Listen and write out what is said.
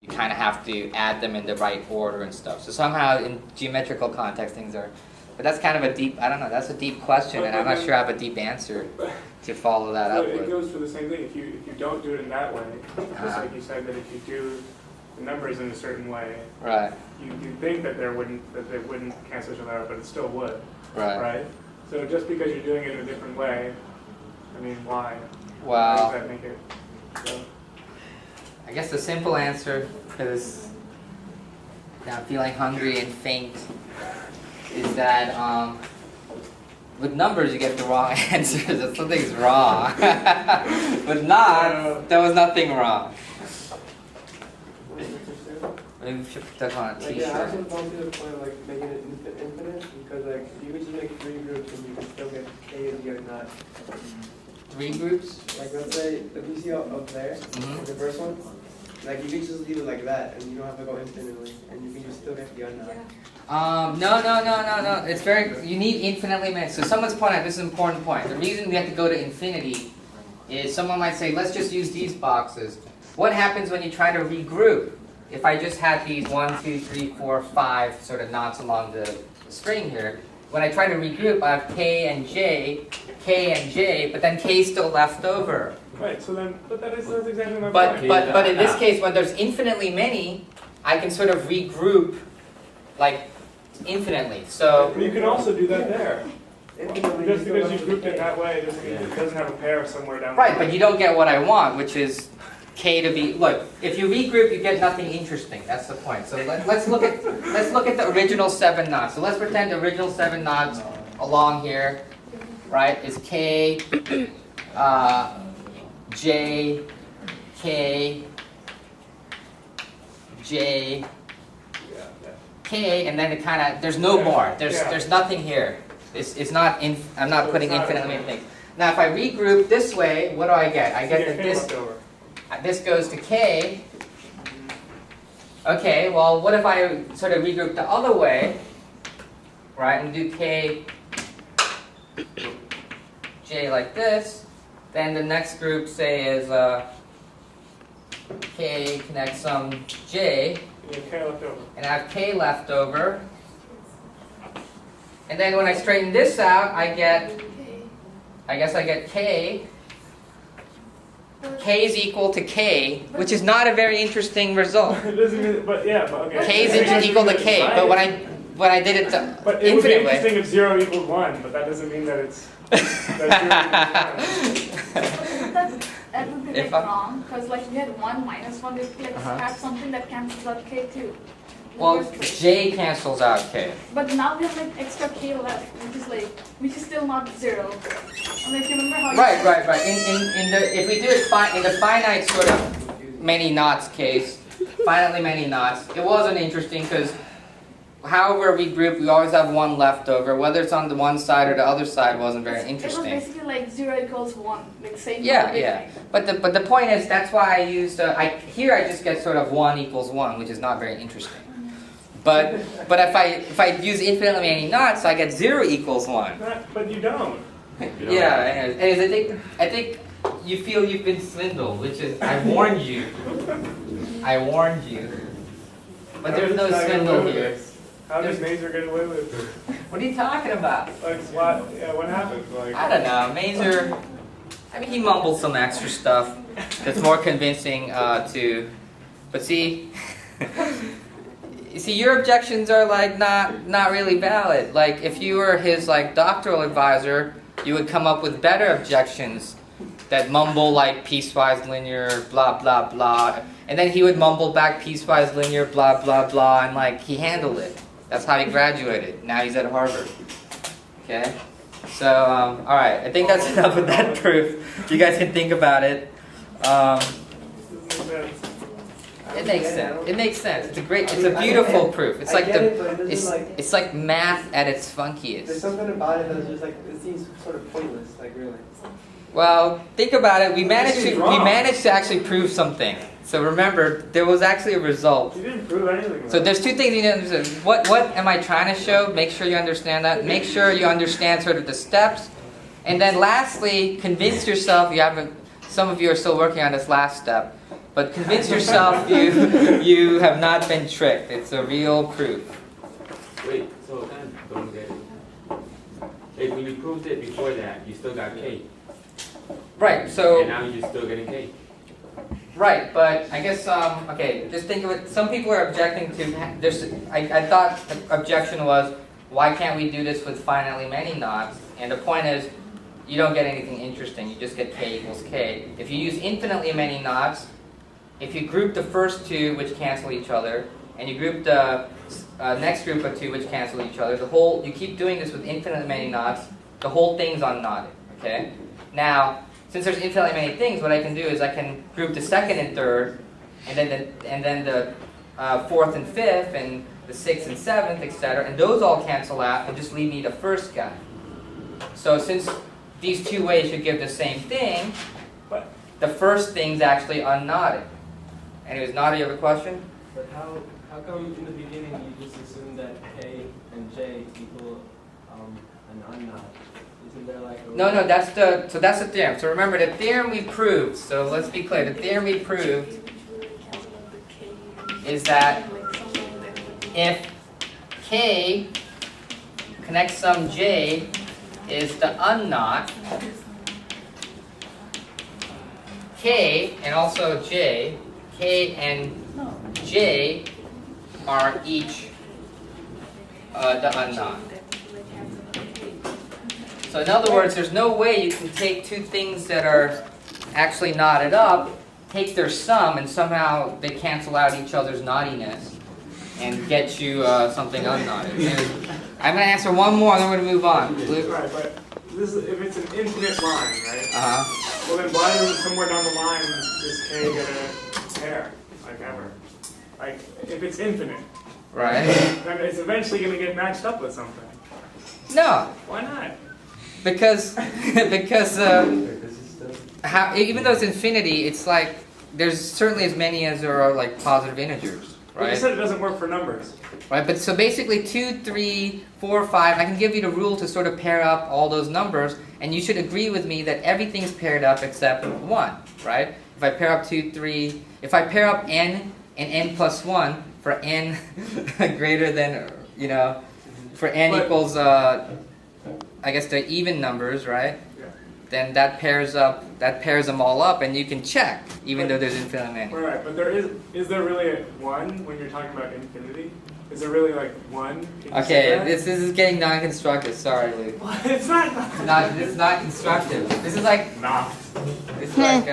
you kind of have to add them in the right order and stuff. So somehow in geometrical context things are, but that's kind of a deep, I don't know, that's a deep question, and I'm not sure I have a deep answer to follow that up with. It goes for the same thing. If you don't do it in that way, just like you said, that if you do the numbers in a certain way, right, you think that they wouldn't cancel each other out, but it still would, right? So just because you're doing it in a different way, I mean, why? Well, Why does that make it? So? I guess the simple answer, because now I'm feeling hungry and faint, is that with numbers you get the wrong answers. If something's wrong. With knots, there was nothing wrong. Maybe we should put that on a t-shirt. Yeah, I also don't see the point of like making it infinite, because like you could just make 3 groups and you can still get K and get not. 3 groups? Like let's say if you see up there, the first one, like you can just leave it like that and you don't have to go infinitely and you can just still get the unknown. No. It's very, you need infinitely many. So someone's pointing out, this is an important point. The reason we have to go to infinity is someone might say, let's just use these boxes. What happens when you try to regroup? If I just had these 1, 2, 3, 4, 5 sort of knots along the string here, when I try to regroup, I have K and J, but then K is still left over. Right, so then, but that's exactly my But point. but in this case, when there's infinitely many, I can sort of regroup like infinitely. So But you can also do that there. Just because you grouped it that way doesn't mean it doesn't have a pair somewhere down right, there. but you don't get what I want, which is K to be. Look, if you regroup, you get nothing interesting. That's the point. So let's look at the original 7 knots. So let's pretend the original 7 knots along here, right, is K, J, K, J, K, and then it kind of, there's no more. There's nothing here. It's not. I'm not putting infinitely many things. Now, if I regroup this way, what do I get? I get that this goes to K. Okay. Well, what if I sort of regroup the other way, right, and do K, J like this? Then the next group, say, is K connects some J. And I have K left over. And then when I straighten this out, I get K. K is equal to K, which is not a very interesting result. It doesn't mean, but okay. K is equal to K, but when I did it the but it would be infinite way. interesting if 0 equaled 1, but that doesn't mean that it's That would be like wrong, because like you had 1 minus 1, you like have something that cancels out K too. Well, J cancels out K. But now we have like extra K left, which is still not 0. And like remember how Right. In the if we do it in the finite sort of many knots case, finitely many knots, it wasn't interesting because however we group, we always have 1 left over. Whether it's on the one side or the other side wasn't very interesting. It was basically like 0 equals 1, like same. Yeah. But the point is, that's why I used here I just get sort of 1 equals 1, which is not very interesting. But if I use infinitely many knots, I get 0 equals 1. But you don't. Yeah. Anyways, I think you feel you've been swindled, which is I warned you. But there's no swindle here. How does Mazur get away with it? What are you talking about? Like what happened? Like I don't know. Mazur, I mean, he mumbled some extra stuff that's more convincing to. But see, your objections are like not really valid. Like if you were his like doctoral advisor, you would come up with better objections that mumble like piecewise linear, blah blah blah, and then he would mumble back piecewise linear, blah blah blah, and like he handled it. That's how he graduated. Now he's at Harvard. Okay? So, all right. I think that's enough of that proof. You guys can think about it. It makes sense. It makes sense. It's a beautiful proof. It's like it's like math at its funkiest. There's something about it that's just like, it seems sort of pointless, like really. Well, think about it. We managed to actually prove something. So remember, there was actually a result. You didn't prove anything. So there's 2 things you need to understand. What am I trying to show? Make sure you understand that. Make sure you understand sort of the steps. And then lastly, convince yourself, some of you are still working on this last step. But convince yourself you have not been tricked. It's a real proof. Wait, so I don't get it. Like when you proved it before that, you still got K. Right. So. And now you're still getting K. Right, but I guess okay. Just think of it. Some people are objecting to. I thought the objection was, why can't we do this with finitely many knots? And the point is, you don't get anything interesting. You just get K equals K. If you use infinitely many knots, if you group the first two, which cancel each other, and you group the next group of two, which cancel each other, you keep doing this with infinitely many knots, the whole thing's unknotted, okay? Now, since there's infinitely many things, what I can do is I can group the second and third, and then the fourth and fifth, and the sixth and seventh, etc., and those all cancel out, and just leave me the first guy. So since these two ways should give the same thing, the first thing's actually unknotted. Anyways, Nada, you have a question? But how come in the beginning you just assume that K and J equal an unknot? Isn't there like a... No, that's the theorem. So remember, the theorem we proved, so let's be clear, the theorem we proved is that if K connects some J is the unknot, K and also J, K and J are each the unknot. So in other words, there's no way you can take two things that are actually knotted up, take their sum, and somehow they cancel out each other's knottiness and get you something unknotted. I'm going to answer one more, and then we're going to move on. Luke? Right, but if it's an infinite line, right? Uh-huh. Well, then why doesn't somewhere down the line does K get a pair, like ever? Like, if it's infinite, Right. then it's eventually going to get matched up with something. No, Why not? because even though it's infinity, it's like there's certainly as many as there are like positive integers, But you right? said it doesn't work for numbers. Right, but so basically 2, 3, 4, 5, I can give you the rule to sort of pair up all those numbers, and you should agree with me that everything's paired up except 1, right? If I pair up 2, 3, if I pair up n and n plus 1 for n greater than, for n But- equals, I guess the even numbers, right? Yeah. Then that pairs them all up, and you can check, even though there's infinite many. Right, but there is there really a 1 when you're talking about infinity? Is there really like 1? Can you say Okay, that? this is getting non-constructive. Sorry, Luke. It's not. It's not constructive. This is like Nah. it's like